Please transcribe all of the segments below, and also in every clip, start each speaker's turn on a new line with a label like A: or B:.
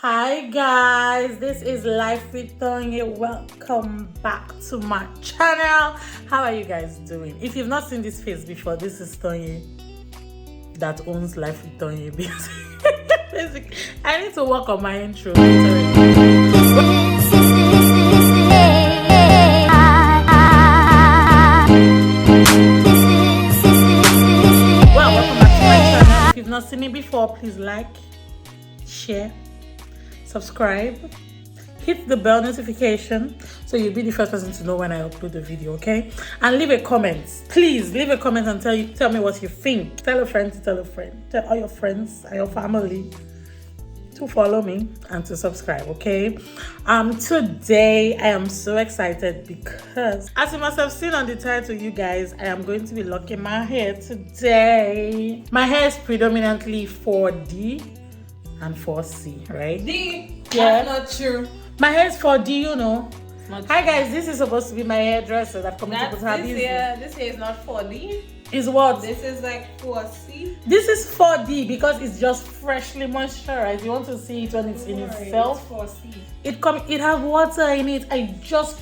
A: Hi guys, this is Life with Tony. Welcome back to my channel. How are you guys doing? If you've not seen this face before, this is Tony that owns Life with Tony. Basically, I need to work on my intro. Welcome back to my channel. If you've not seen me before, please like, share, subscribe, hit the bell notification so you'll be the first person to know when I upload the video, okay? And leave a comment. Please leave a comment and tell me what you think. Tell a friend to tell a friend. Tell all your friends and your family to follow me and to subscribe, okay? Today I am so excited because, as you must have seen on the title, you guys, I am going to be locking my hair today. My hair is predominantly 4D and 4C, right?
B: D.
A: Yeah.
B: That's not true.
A: My hair is 4D, you know.
B: Not
A: Hi
B: true.
A: guys, this is supposed to be my hairdresser that comes to put her
B: This here is not 4D.
A: Is what?
B: This is like 4C.
A: This is 4D because it's just freshly moisturized. You want to see it when it's in itself.
B: It's 4C.
A: It has water in it. I just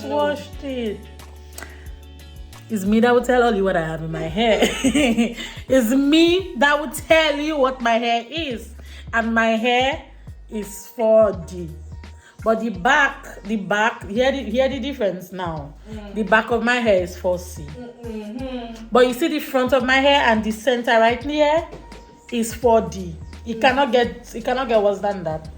A: washed it. It's me that will tell all you what I have in my hair. It's me that will tell you what my hair is. And my hair is 4D. But the back, hear the difference now. The back of my hair is 4C. But you see the front of my hair and the center right here is 4D. It cannot get worse than that.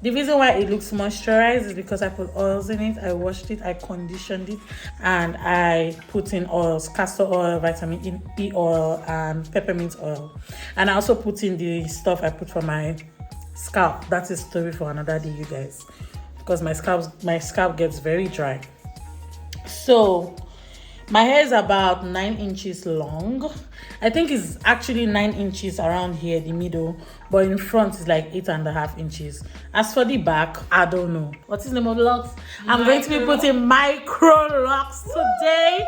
A: The reason why it looks moisturized is because I put oils in it, I washed it, I conditioned it, and I put in oils, castor oil, vitamin E oil, and peppermint oil. And I also put in the stuff I put for my scalp. That's a story for another day, you guys, because my scalp gets very dry. So my hair is about 9 inches long. I think it's actually 9 inches around here, the middle, but in front is like 8.5 inches. As for the back, I don't know. What's the name of the locks? I'm going to be putting Microlocs today.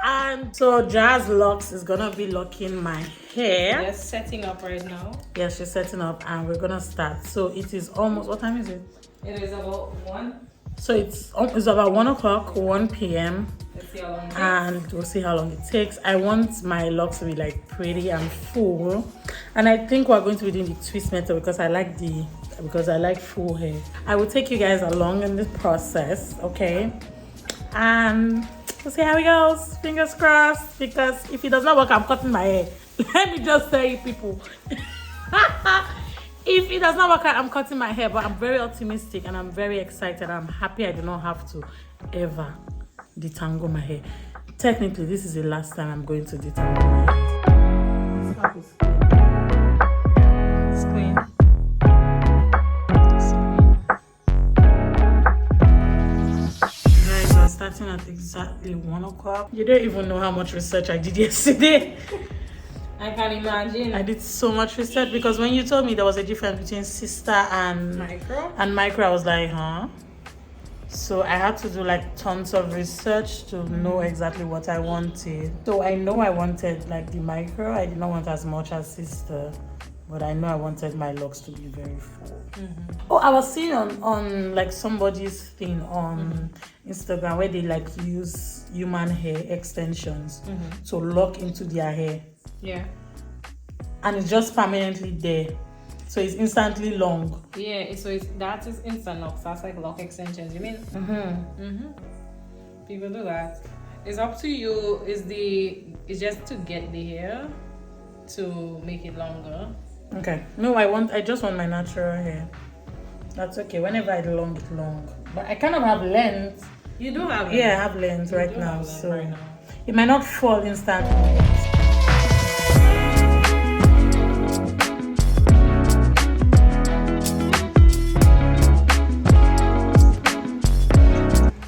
A: And so Jarzlocs is gonna be locking my hair.
B: They're setting up right now.
A: Yeah, she's setting up and we're gonna start. So it is almost, what time is it?
B: It is about 1.
A: So it's about 1 o'clock, 1 p.m.
B: Let's see how long it takes.
A: And we'll see how long it takes. I want my locks to be like pretty and full. And I think we're going to be doing the twist method because I like full hair. I will take you guys along in this process, okay? And we'll see how it goes. Fingers crossed. Because if it does not work, I'm cutting my hair. Let me just tell you people. If it does not work out, I'm cutting my hair. But I'm very optimistic and I'm very excited. I'm happy I do not have to ever detangle my hair. Technically, this is the last time I'm going to detangle my hair. This scalp is clean. It's clean. Guys, we're starting at exactly 1 o'clock. You don't even know how much research I did yesterday.
B: I can imagine.
A: I did so much research because when you told me there was a difference between sister and micro, I was like, huh? So I had to do like tons of research to know exactly what I wanted. So I know I wanted like the micro. I did not want as much as sister, but I know I wanted my locks to be very full. Oh, I was seeing on like somebody's thing on Instagram where they like use human hair extensions to lock into their hair.
B: Yeah.
A: And it's just permanently there. So it's instantly long.
B: Yeah, that is instant locks. That's like lock extensions. You mean? People do that. It's up to you. It's just to get the hair to make it longer.
A: Okay. No, I just want my natural hair. That's okay. Whenever I long it long. But I kind of have length.
B: You do have length.
A: Yeah, I have length right now.
B: So
A: Right now. It might not fall instantly.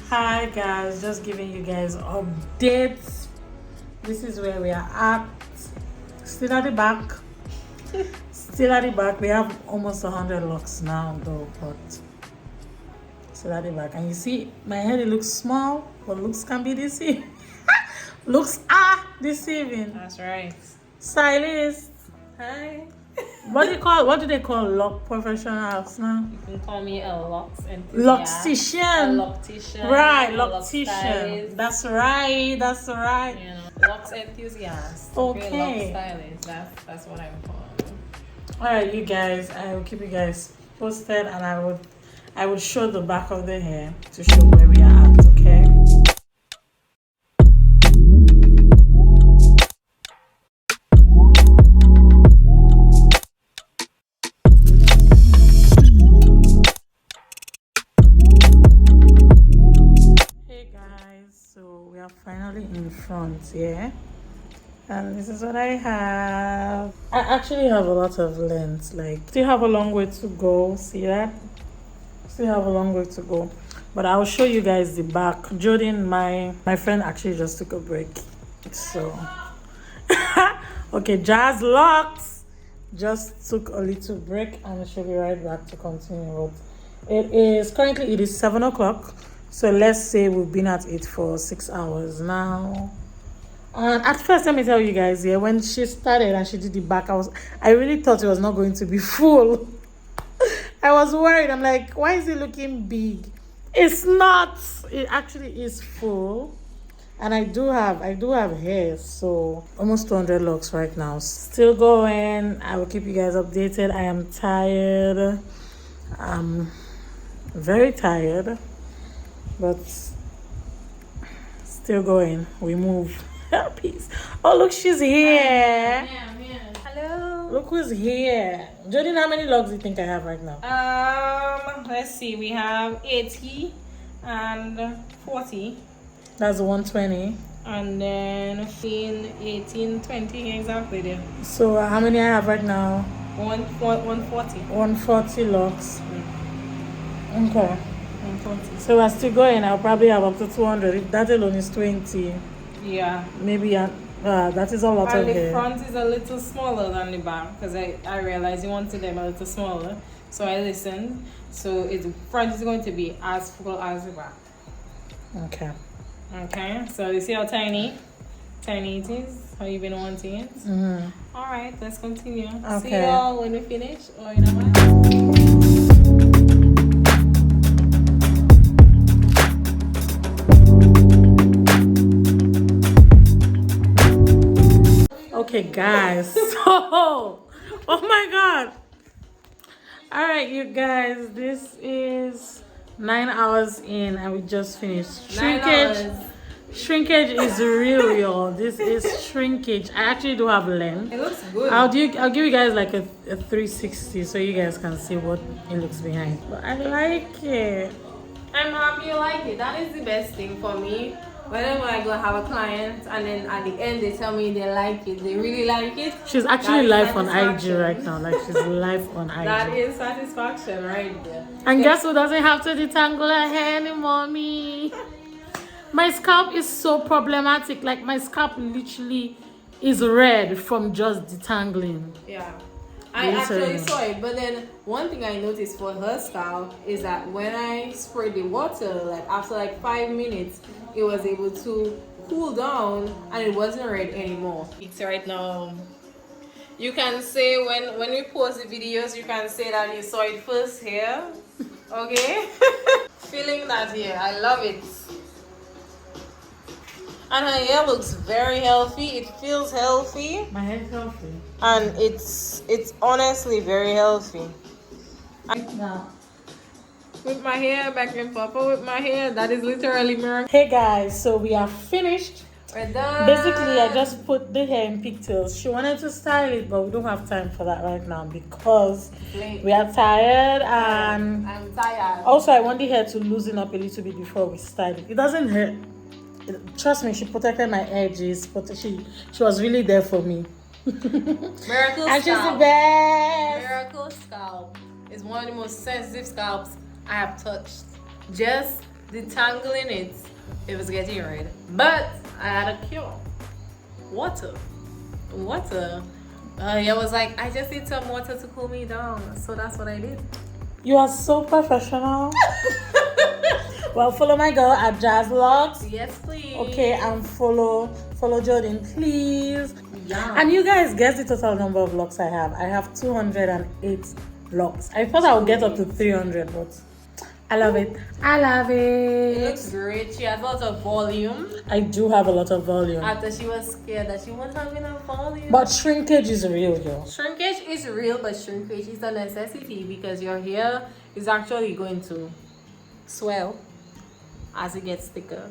A: Hi guys, just giving you guys updates. This is where we are at. Still at the back. Still at the back. We have almost 100 locks now though, but still at the back. And you see my head, it looks small, but looks can be deceiving. Looks are deceiving.
B: That's right.
A: Stylist.
B: Hi.
A: What do they call lock professionals now?
B: You can call me a locks enthusiast.
A: Loctician.
B: A loctician.
A: Right,
B: a lock
A: loctician.
B: stylist,
A: That's right. That's right.
B: you know, locks enthusiast.
A: Okay.
B: Lock stylist. That's what I'm called.
A: All right, you guys. I will keep you guys posted, and I would show the back of the hair to show where we are at. Okay. Hey guys, so we are finally in front here. And this is what I have. I actually have a lot of length. Like, still have a long way to go. See that? Still have a long way to go. But I'll show you guys the back. Jordan, my friend actually just took a break. So, okay, Jarzlocs just took a little break, and she'll be right back to continue. It is 7 o'clock. So let's say we've been at it for 6 hours now. And at first, let me tell you guys, yeah, when she started and she did the back, I really thought it was not going to be full. I was worried. I'm like, why is it looking big? It's not. It actually is full. And I do have hair, so almost 200 locks right now. Still going. I will keep you guys updated. I am tired. I'm very tired, but still going. We move. Peace. Oh, look, she's here.
B: Yeah. Hello.
A: Look who's here. Jordan, how many logs do you think I have right now?
B: Let's see. We have 80 and 40.
A: That's 120.
B: And then 15, 18, 20 exactly there.
A: So how many I have right now?
B: 140.
A: 140 logs. Okay.
B: 140.
A: So we're still going. I'll probably have up to 200. That alone is 20.
B: Yeah.
A: Maybe that is a lot
B: And
A: of
B: the
A: hair.
B: front is a little smaller than the back because I realized you wanted them a little smaller. So I listened. So the front is going to be as full as the back.
A: Okay.
B: Okay. So you see how tiny it is? How you've been wanting it?
A: Mm-hmm.
B: All right. Let's continue.
A: Okay.
B: See y'all when we finish. Or you know what?
A: Okay, guys. So, oh my God. All right, you guys. This is 9 hours in, and we just finished. Shrinkage is real, y'all. This is shrinkage. I actually do have length.
B: It looks good.
A: I'll give you guys like a 360 so you guys can see what it looks behind. But I like it.
B: I'm happy you like it. That is the best thing for me. Whenever I go have a client and then at the end they tell me they like it, they really like it.
A: She's actually live on IG right now. Like, she's live on IG.
B: That is satisfaction right there.
A: And guess who doesn't have to detangle her hair anymore? Me. My scalp is so problematic. Like, my scalp literally is red from just detangling.
B: Yeah. I actually saw it, but then one thing I noticed for her scalp is that when I sprayed the water, like after like 5 minutes, it was able to cool down and it wasn't red anymore. It's right now. You can say when we post the videos, you can say that you saw it first here. Okay? Feeling that here. I love it. And her hair looks very healthy. It feels healthy.
A: My hair's healthy.
B: And it's honestly very healthy.
A: Now,
B: With my hair, back in Papa with my hair, that is literally miracle.
A: hey guys, so we are finished.
B: We're done.
A: Basically, I just put the hair in pigtails. She wanted to style it, but we don't have time for that right now because we are tired, and
B: I'm tired.
A: also I want the hair to loosen up a little bit before we style it. It doesn't hurt. Trust me, she protected my edges, but she was really there for me.
B: Miracle
A: And she's the
B: scalp.
A: best.
B: Miracle scalp is one of the most sensitive scalps I have touched. Just detangling it was getting red. But I had a cure. Water. I was like, I just need some water to cool me down. So that's what I did.
A: You are so professional. Well, follow my girl at Jarzlocs.
B: Yes, please.
A: Okay, and follow Jordan, please.
B: Yeah.
A: And you guys guess the total number of locks I have. I have 208 locks. I thought I would get up to 300, but I love it. I love
B: It
A: it.
B: looks great. She has lots of volume.
A: I do have a lot of volume.
B: After she was scared that she wasn't having enough volume.
A: But shrinkage is real, girl.
B: Shrinkage is real, but shrinkage is a necessity because your hair is actually going to swell as it gets thicker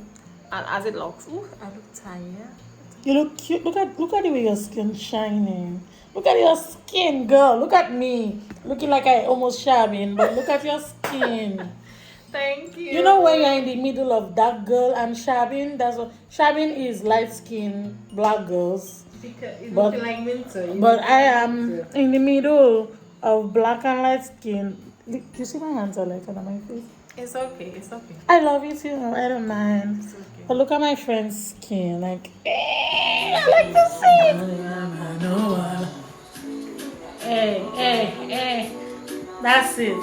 B: and as it locks. Ooh, I look tired.
A: You look cute. Look at the way your skin's shining. Look at your skin, girl. Look at me. Looking like I almost shabbing, but look at your skin.
B: Thank you.
A: You know when you're in the middle of dark girl and shabbing, that's what shabbing is light skin black girls.
B: Because it's
A: But-
B: looking like winter.
A: But I am in the middle of black and light skin. Do you see my hands are lighter than my face?
B: It's okay. It's okay.
A: I love it, you know. I don't mind.
B: It's okay.
A: But look at my friend's skin. Like, I like to see it. Hey. That's it.